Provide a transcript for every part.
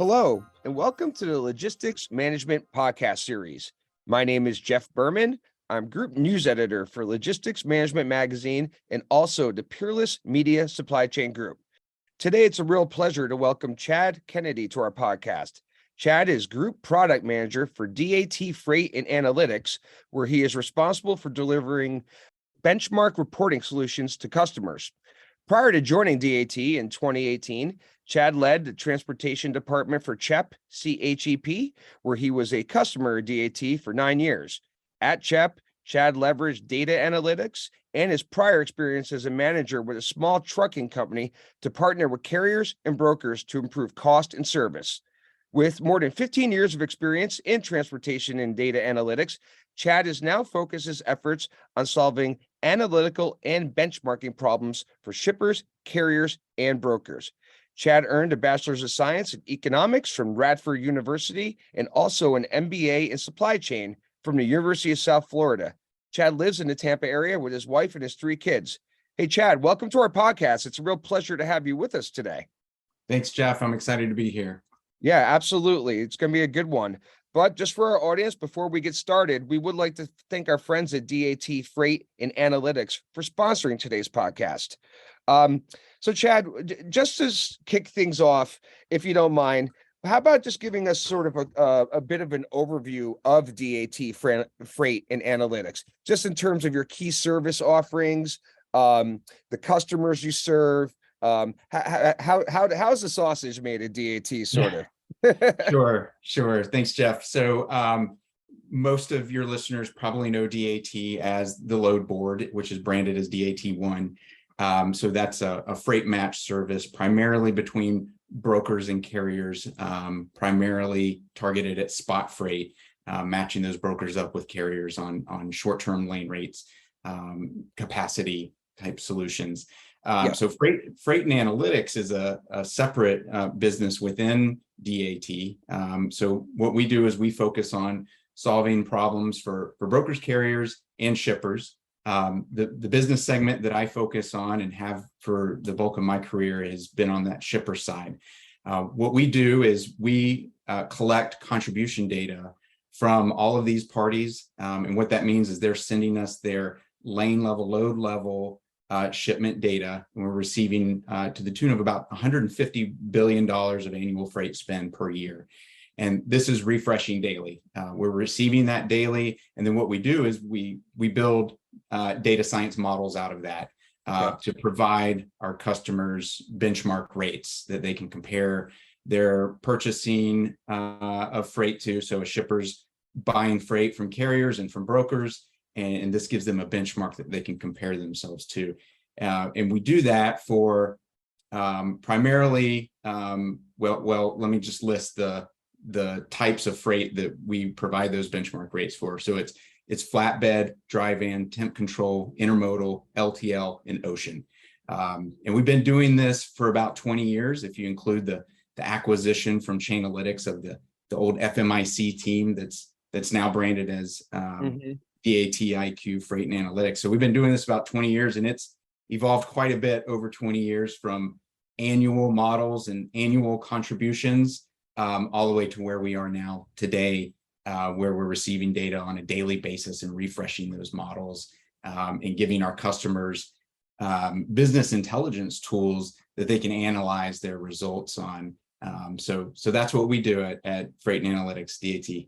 Hello, and welcome to the Logistics Management Podcast Series. My name is Jeff Berman. I'm Group News Editor for Logistics Management Magazine and also the Peerless Media Supply Chain Group. Today, it's a real pleasure to welcome Chad Kennedy to our podcast. Chad is Group Product Manager for DAT Freight and Analytics, where he is responsible for delivering benchmark reporting solutions to customers. Prior to joining DAT in 2018, Chad led the transportation department for CHEP, where he was a customer at DAT for 9 years. At CHEP, Chad leveraged data analytics and his prior experience as a manager with a small trucking company to partner with carriers and brokers to improve cost and service. With more than 15 years of experience in transportation and data analytics, Chad is now focuses efforts on solving analytical and benchmarking problems for shippers, carriers, and brokers. Chad earned a Bachelor's of Science in Economics from Radford University and also an MBA in Supply Chain from the University of South Florida. Chad lives in the Tampa area with his wife and his 3 kids. Hey, Chad, welcome to our podcast. It's a real pleasure to have you with us today. Thanks, Jeff. I'm excited to be here. Yeah, absolutely. It's going to be a good one. But just for our audience, before we get started, we would like to thank our friends at DAT Freight and Analytics for sponsoring today's podcast. So Chad, just to kick things off, if you don't mind, how about just giving us sort of a bit of an overview of DAT Freight and Analytics, just in terms of your key service offerings, the customers you serve, how's the sausage made at DAT, sort of? Sure. Thanks, Jeff. So most of your listeners probably know DAT as the load board, which is branded as DAT1. So that's a freight match service primarily between brokers and carriers, primarily targeted at spot freight, matching those brokers up with carriers on short-term lane rates, capacity type solutions. So freight and analytics is a separate business within DAT. So what we do is we focus on solving problems for brokers, carriers, and shippers. The business segment that I focus on and have for the bulk of my career has been on that shipper side. What we do is we collect contribution data from all of these parties. And what that means is they're sending us their lane level, load level, shipment data, and we're receiving to the tune of about $150 billion of annual freight spend per year. And this is refreshing daily. We're receiving that daily. And then what we do is we build data science models out of that to provide our customers benchmark rates that they can compare their purchasing of freight to. So a shipper's buying freight from carriers and from brokers, and this gives them a benchmark that they can compare themselves to. And we do that for primarily, well, let me just list the types of freight that we provide those benchmark rates for. So it's flatbed, dry van, temp control, intermodal, LTL, and ocean. And we've been doing this for about 20 years, if you include the acquisition from Chainalytics of the old FMIC team that's now branded as DATIQ Freight and Analytics. So we've been doing this about 20 years, and it's evolved quite a bit over 20 years from annual models and annual contributions all the way to where we are now today, where we're receiving data on a daily basis and refreshing those models and giving our customers business intelligence tools that they can analyze their results on. So that's what we do at Freight and Analytics, DAT.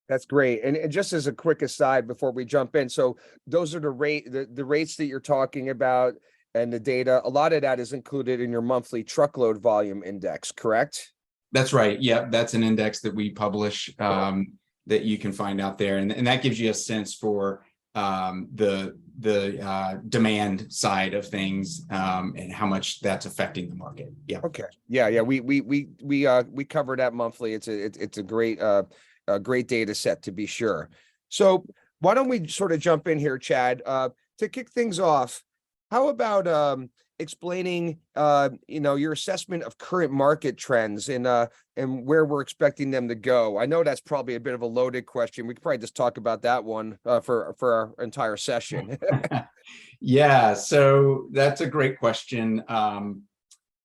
That's great. And just as a quick aside before we jump in, so those are the rates that you're talking about and the data. A lot of that is included in your monthly truckload volume index, correct? That's right. Yeah, that's an index that we publish that you can find out there, and that gives you a sense for the demand side of things and how much that's affecting the market. Yeah. Okay. Yeah. We cover that monthly. It's a great data set, to be sure. So why don't we sort of jump in here, Chad, to kick things off? How about explaining your assessment of current market trends and where we're expecting them to go? I know that's probably a bit of a loaded question. We could probably just talk about that one for our entire session. Yeah, so that's a great question.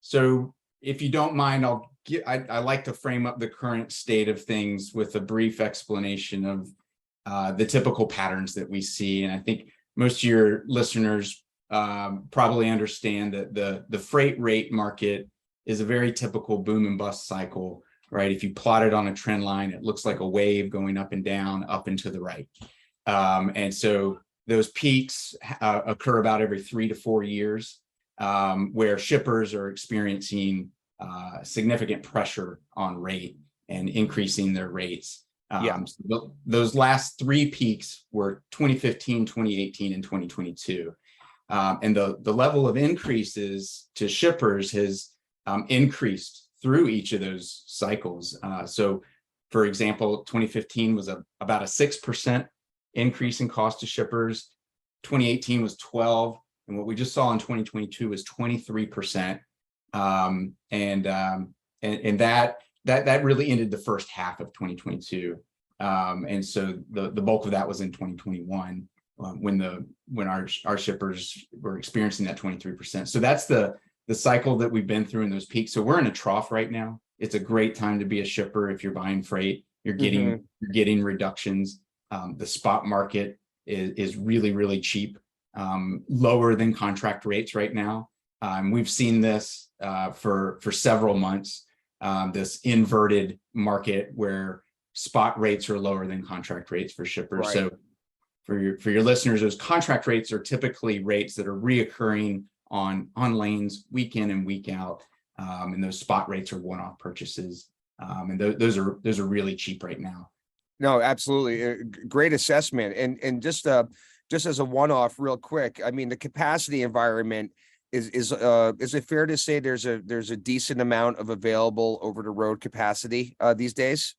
So if you don't mind, I'll I like to frame up the current state of things with a brief explanation of the typical patterns that we see. And I think most of your listeners probably understand that the freight rate market is a very typical boom and bust cycle, right? If you plot it on a trend line, it looks like a wave going up and down, up and to the right. And so those peaks occur about every 3 to 4 years, where shippers are experiencing significant pressure on rate and increasing their rates. So those last 3 peaks were 2015, 2018, and 2022. And the level of increases to shippers has increased through each of those cycles. So for example, 2015 was about a 6% increase in cost to shippers. 2018 was 12, and what we just saw in 2022 was 23%. And that really ended the first half of 2022. And so the bulk of that was in 2021, when our shippers were experiencing that 23%. So that's the cycle that we've been through in those peaks. So we're in a trough right now. It's a great time to be a shipper. If you're buying freight, you're getting reductions. The spot market is really, really cheap, lower than contract rates right now. We've seen this for several months, this inverted market where spot rates are lower than contract rates for shippers. Right. So for your listeners, those contract rates are typically rates that are reoccurring on lanes week in and week out, and those spot rates are one-off purchases, and those are really cheap right now. No, absolutely, great assessment. And just as a one-off, real quick, I mean, the capacity environment is it fair to say there's a decent amount of available over the road capacity these days?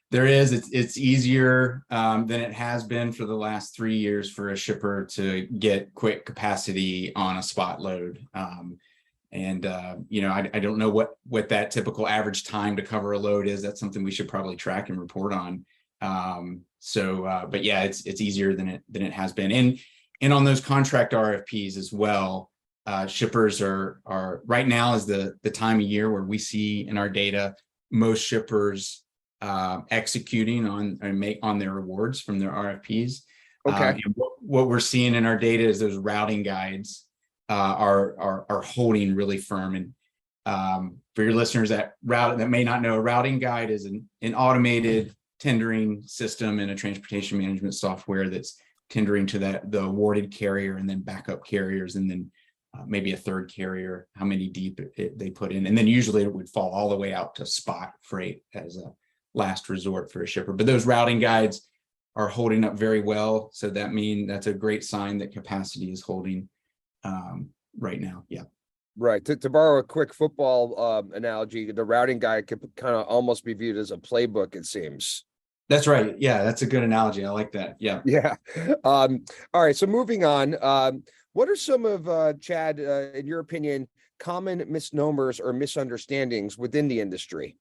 There is. It's easier than it has been for the last 3 years for a shipper to get quick capacity on a spot load. I don't know what that typical average time to cover a load is. That's something we should probably track and report on. But yeah, it's easier than it has been. And on those contract RFPs as well, shippers are right now is the time of year where we see in our data most shippers executing on their awards from their RFPs. Okay. And what we're seeing in our data is those routing guides are holding really firm. And for your listeners that may not know, a routing guide is an automated tendering system and a transportation management software that's tendering to the awarded carrier and then backup carriers, and then maybe a third carrier, how many deep they put in. And then usually it would fall all the way out to spot freight as a last resort for a shipper. But those routing guides are holding up very well. So that's a great sign that capacity is holding right now. Yeah. Right. To borrow a quick football analogy, the routing guide could kind of almost be viewed as a playbook, it seems. That's right. Yeah, that's a good analogy. I like that. Yeah. Yeah. All right. So moving on, what are some of, Chad, in your opinion, common misnomers or misunderstandings within the industry?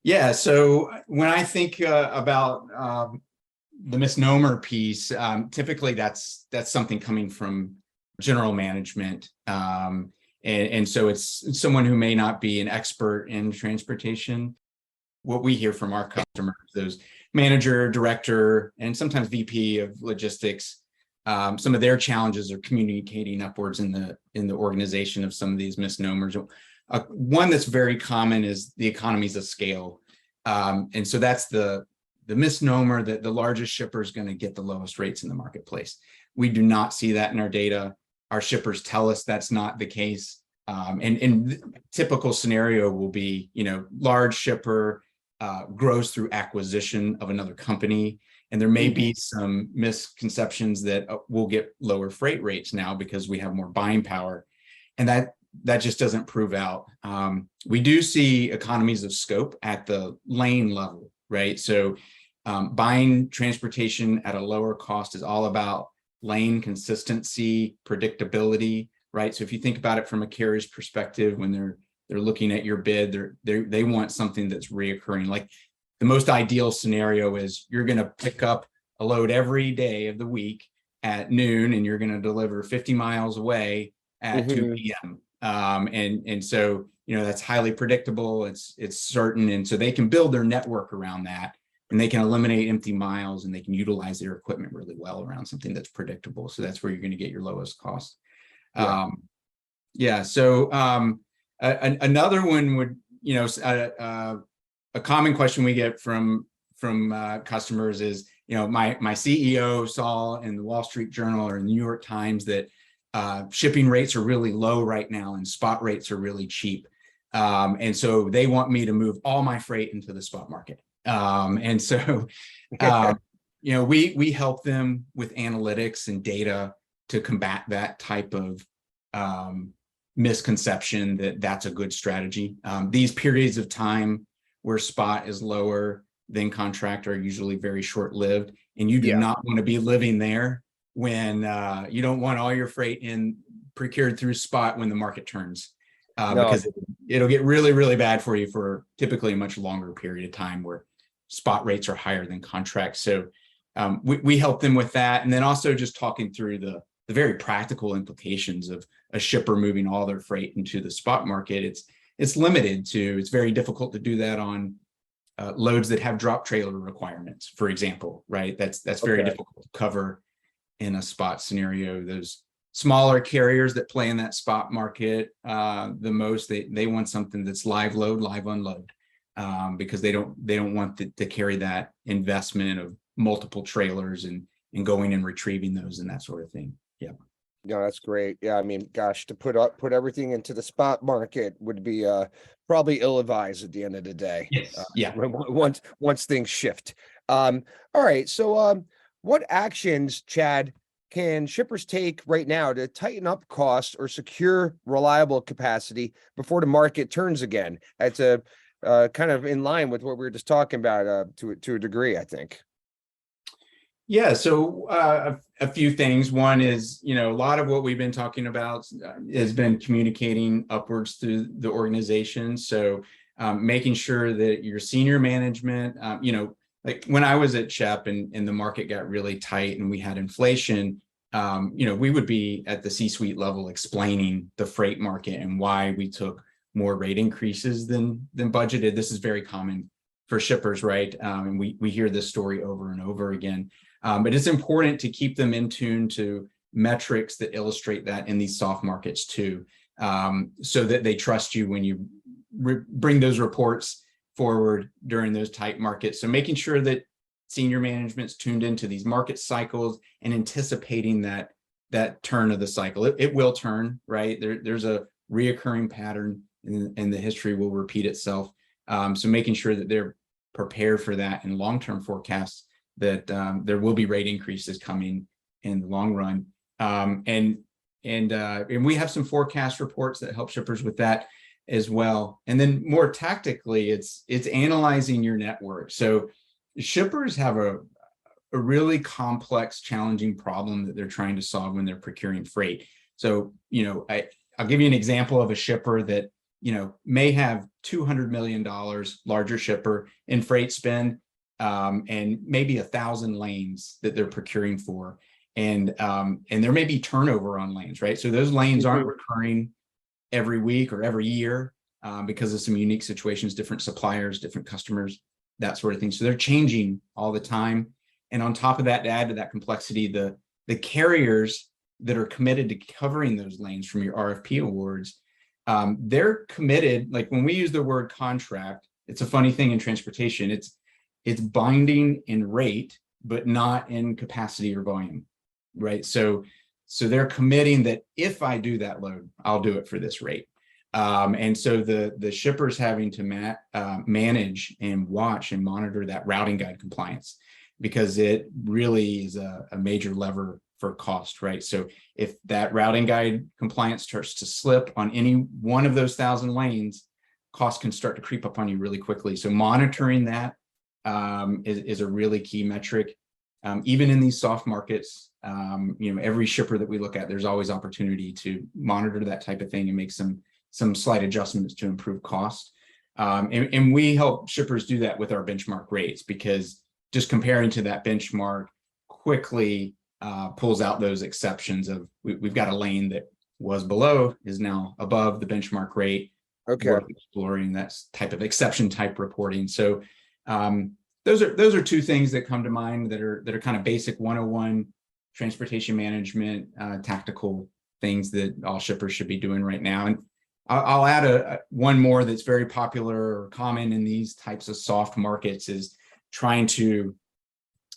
Yeah. So when I think about the misnomer piece, typically that's something coming from general management. And so it's someone who may not be an expert in transportation. What we hear from our customers, those manager, director, and sometimes VP of logistics, some of their challenges are communicating upwards in the organization of some of these misnomers. One that's very common is the economies of scale. And so that's the misnomer that the largest shipper is going to get the lowest rates in the marketplace. We do not see that in our data. Our shippers tell us that's not the case. And typical scenario will be, large shipper grows through acquisition of another company. And there may be some misconceptions that we'll get lower freight rates now because we have more buying power. And that just doesn't prove out. We do see economies of scope at the lane level, right? So buying transportation at a lower cost is all about lane consistency, predictability, right? So if you think about it from a carrier's perspective, when they're looking at your bid, they want something that's reoccurring. Like the most ideal scenario is you're going to pick up a load every day of the week at noon, and you're going to deliver 50 miles away at 2 p.m. And so, that's highly predictable. It's certain. And so they can build their network around that, and they can eliminate empty miles, and they can utilize their equipment really well around something that's predictable. So that's where you're going to get your lowest cost. Yeah. So another one would, a common question we get from customers is, my CEO saw in the Wall Street Journal or in the New York Times that shipping rates are really low right now and spot rates are really cheap. And so they want me to move all my freight into the spot market. And so, we help them with analytics and data to combat that type of misconception that that's a good strategy. These periods of time where spot is lower than contract are usually very short-lived, and you do not want to be living there when you don't want all your freight procured through spot when the market turns, because it'll get really, really bad for you for typically a much longer period of time where spot rates are higher than contract. So we help them with that, and then also just talking through the very practical implications of a shipper moving all their freight into the spot market. It's limited to, it's very difficult to do that on loads that have drop trailer requirements, for example, right? That's very difficult to cover in a spot scenario. Those smaller carriers that play in that spot market the most, they want something that's live load, live unload, because they don't want to carry that investment of multiple trailers and going and retrieving those and that sort of thing. Yeah. No, that's great. Yeah, I mean, gosh, to put everything into the spot market would be probably ill-advised at the end of the day. Yes. Yeah. Once things shift. All right. So what actions, Chad, can shippers take right now to tighten up costs or secure reliable capacity before the market turns again? That's a kind of in line with what we were just talking about to a degree, I think. Yeah, so a few things. One is, a lot of what we've been talking about has been communicating upwards through the organization. So making sure that your senior management, like when I was at Shep and the market got really tight and we had inflation, we would be at the C-suite level explaining the freight market and why we took more rate increases than budgeted. This is very common for shippers, right? And we hear this story over and over again. But it's important to keep them in tune to metrics that illustrate that in these soft markets too, so that they trust you when you bring those reports forward during those tight markets. So making sure that senior management's tuned into these market cycles and anticipating that turn of the cycle. It will turn, right? There's a reoccurring pattern and the history will repeat itself. So making sure that they're prepared for that in long-term forecasts, that there will be rate increases coming in the long run. And we have some forecast reports that help shippers with that as well. And then more tactically, it's analyzing your network. So shippers have a really complex, challenging problem that they're trying to solve when they're procuring freight. So, I'll give you an example of a shipper that, may have $200 million larger shipper in freight spend, and maybe 1,000 lanes that they're procuring for. And there may be turnover on lanes, right? So those lanes aren't recurring every week or every year because of some unique situations, different suppliers, different customers, that sort of thing. So they're changing all the time. And on top of that, to add to that complexity, the carriers that are committed to covering those lanes from your RFP awards, they're committed. Like when we use the word contract, it's a funny thing in transportation. It's binding in rate, but not in capacity or volume, right? So they're committing that if I do that load, I'll do it for this rate. And so the shipper's having to manage and watch and monitor that routing guide compliance, because it really is a major lever for cost, right? So if that routing guide compliance starts to slip on any one of those 1,000 lanes, costs can start to creep up on you really quickly. So monitoring that is a really key metric. Even in these soft markets, every shipper that we look at, there's always opportunity to monitor that type of thing and make some slight adjustments to improve cost. And we help shippers do that with our benchmark rates, because just comparing to that benchmark quickly pulls out those exceptions of we've got a lane that was below is now above the benchmark rate. Okay. Worth exploring that type of exception type reporting. So those are two things that come to mind that are kind of basic 101 transportation management, tactical things that all shippers should be doing right now. And I'll add one more that's very popular or common in these types of soft markets is trying to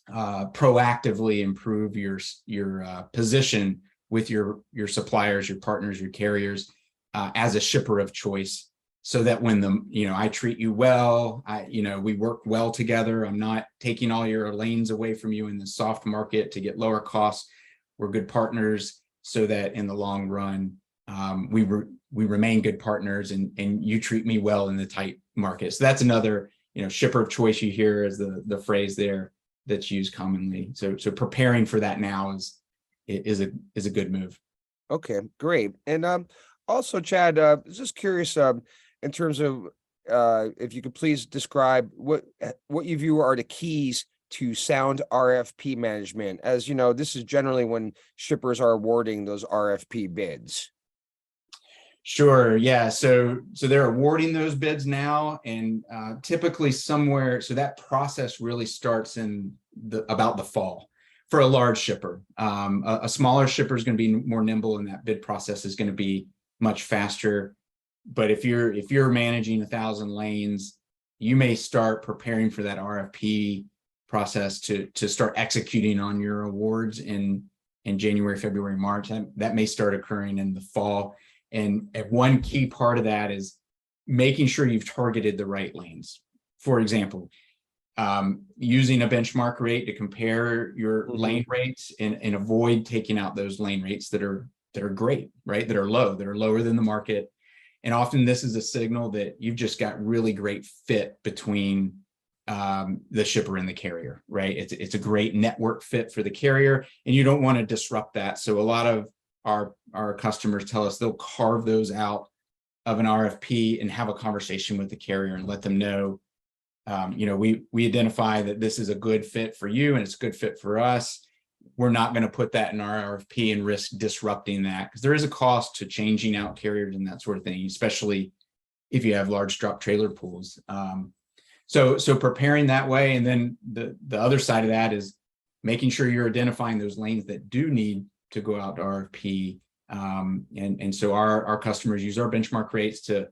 proactively improve your position with your suppliers, your partners, your carriers as a shipper of choice, so that when I treat you well, we work well together. I'm not taking all your lanes away from you in the soft market to get lower costs. We're good partners, so that in the long run, we remain good partners, and you treat me well in the tight market. So that's another shipper of choice you hear as the phrase there that's used commonly. So preparing for that now is a good move. Okay, great. And also, Chad, just curious in terms of if you could please describe what you view are the keys to sound RFP management. As you know, this is generally when shippers are awarding those RFP bids. Sure. Yeah. So they're awarding those bids now, and typically somewhere. So that process really starts in about the fall for a large shipper. A smaller shipper is going to be more nimble, and that bid process is going to be much faster. But if you're managing 1,000 lanes, you may start preparing for that RFP process to start executing on your awards in January, February, March. That may start occurring in the fall. And one key part of that is making sure you've targeted the right lanes. For example, using a benchmark rate to compare your lane rates and avoid taking out those lane rates that are great, right? That are lower than the market. And often this is a signal that you've just got really great fit between the shipper and the carrier, right? It's a great network fit for the carrier, and you don't want to disrupt that. So a lot of our customers tell us they'll carve those out of an RFP and have a conversation with the carrier and let them know, we identify that this is a good fit for you and it's a good fit for us. We're not going to put that in our RFP and risk disrupting that, because there is a cost to changing out carriers and that sort of thing, especially if you have large drop trailer pools. So preparing that way. And then the other side of that is making sure you're identifying those lanes that do need to go out to RFP. And so our customers use our benchmark rates to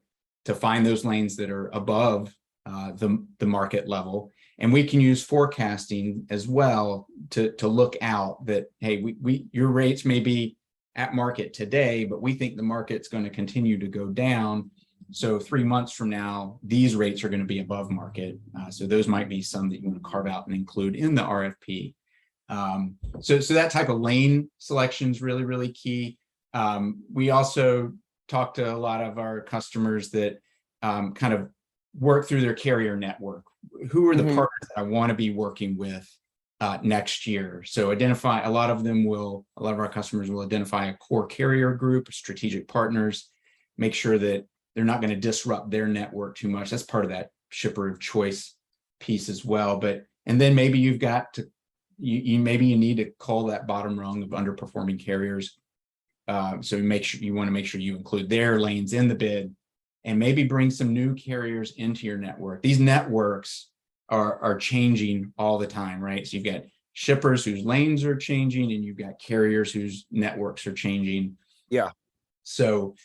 find those lanes that are above the market level. And we can use forecasting as well to look out that, hey, your rates may be at market today, but we think the market's going to continue to go down. So 3 months from now, these rates are going to be above market. So those might be some that you want to carve out and include in the RFP. So that type of lane selection is really, really key. We also talk to a lot of our customers that kind of work through their carrier network. Who are the partners that I want to be working with next year? So a lot of our customers will identify a core carrier group, strategic partners, make sure that they're not going to disrupt their network too much. That's part of that shipper of choice piece as well. And then maybe you've got to, you need to call that bottom rung of underperforming carriers. So you want to make sure you include their lanes in the bid, and maybe bring some new carriers into your network. These networks are changing all the time, right? So you've got shippers whose lanes are changing, and you've got carriers whose networks are changing. Yeah. So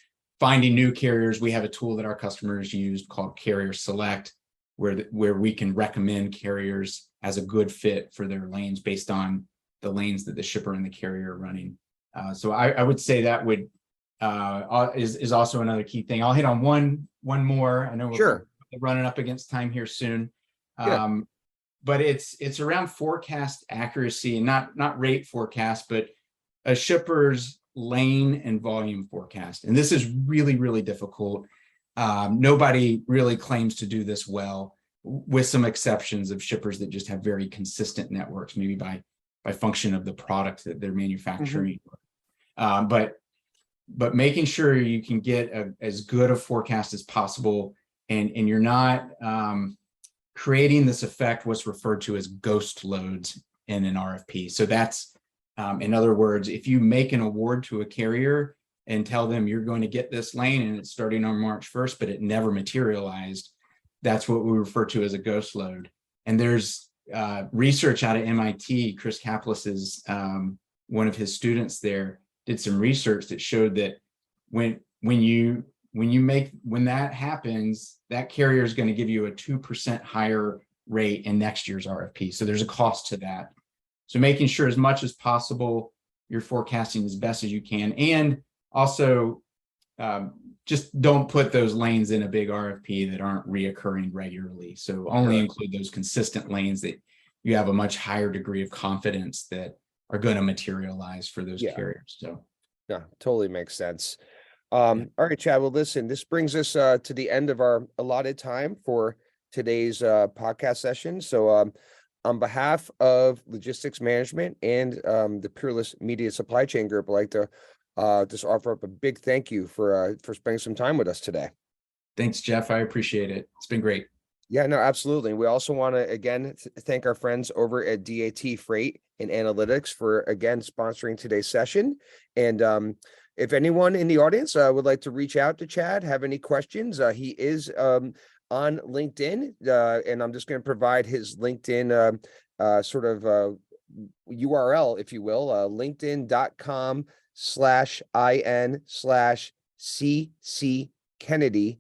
finding new carriers, we have a tool that our customers use called Carrier Select, where we can recommend carriers as a good fit for their lanes based on the lanes that the shipper and the carrier are running. So I would say that is also another key thing. I'll hit on one more. I know we're running up against time here soon. But it's around forecast accuracy, and not rate forecast, but a shipper's lane and volume forecast. And this is really, really difficult. Nobody really claims to do this well, with some exceptions of shippers that just have very consistent networks, maybe by function of the product that they're manufacturing. But making sure you can get as good a forecast as possible, and you're not creating this effect, what's referred to as ghost loads in an RFP. So that's, in other words, if you make an award to a carrier and tell them you're going to get this lane and it's starting on March 1st, but it never materialized, that's what we refer to as a ghost load. And there's research out of MIT. Chris Kaplis is one of his students there, did some research that showed that when that happens, that carrier is going to give you a 2% higher rate in next year's RFP. So there's a cost to that. So making sure as much as possible you're forecasting as best as you can, and also just don't put those lanes in a big RFP that aren't reoccurring regularly. So only include those consistent lanes that you have a much higher degree of confidence that are going to materialize for those carriers. So yeah, totally makes sense. All right, Chad. Well, listen, this brings us to the end of our allotted time for today's podcast session. So on behalf of Logistics Management and the Peerless Media Supply Chain Group, I'd like to just offer up a big thank you for spending some time with us today. Thanks, Jeff. I appreciate it. It's been great. Yeah, no, absolutely. We also want to, again, thank our friends over at DAT Freight and Analytics for, again, sponsoring today's session. And if anyone in the audience would like to reach out to Chad, have any questions, he is on LinkedIn, and I'm just going to provide his LinkedIn sort of URL, if you will, linkedin.com/IN/CC Kennedy,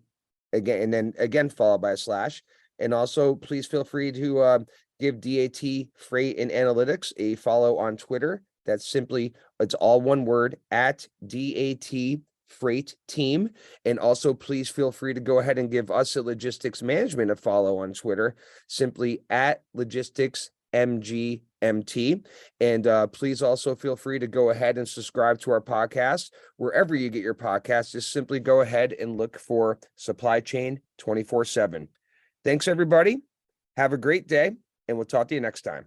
again, and then again followed by a slash. And also, please feel free to give DAT Freight and Analytics a follow on Twitter. That's simply, it's all one word, at DAT Freight Team. And also, please feel free to go ahead and give us at Logistics Management a follow on Twitter, simply at Logistics MGMT. And please also feel free to go ahead and subscribe to our podcast wherever you get your podcasts. Just simply go ahead and look for Supply Chain 24/7. Thanks, everybody. Have a great day, and we'll talk to you next time.